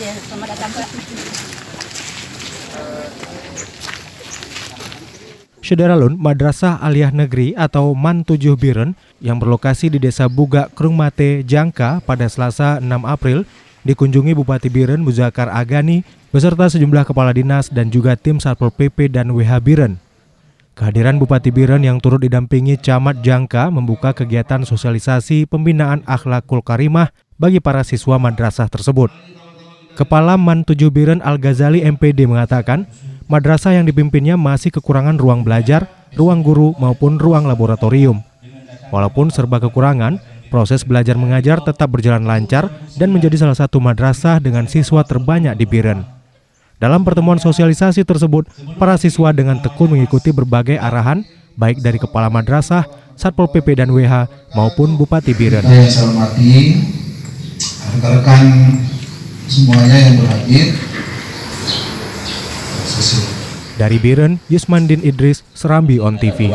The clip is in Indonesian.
kasih ya, selamat datang Pak. Syederalun Madrasah Aliyah Negeri atau MAN 7 Biren yang berlokasi di Desa Buga, Krungmate, Jangka pada Selasa 6 April dikunjungi Bupati Biren Muzakar Agani beserta sejumlah kepala dinas dan juga tim Satpol PP dan WH Biren. Kehadiran Bupati Biren yang turut didampingi Camat Jangka membuka kegiatan sosialisasi pembinaan akhlakul karimah bagi para siswa madrasah tersebut. Kepala MAN 7 Biren Al-Ghazali MPD mengatakan, madrasah yang dipimpinnya masih kekurangan ruang belajar, ruang guru maupun ruang laboratorium. Walaupun serba kekurangan, proses belajar mengajar tetap berjalan lancar dan menjadi salah satu madrasah dengan siswa terbanyak di Biren. Dalam pertemuan sosialisasi tersebut, para siswa dengan tekun mengikuti berbagai arahan, baik dari kepala madrasah, Satpol PP dan WH maupun Bupati Biren. Saya hormati rekan-rekan semuanya yang berhadir. Dari Biren, Yusmandin Idris, Serambi On TV.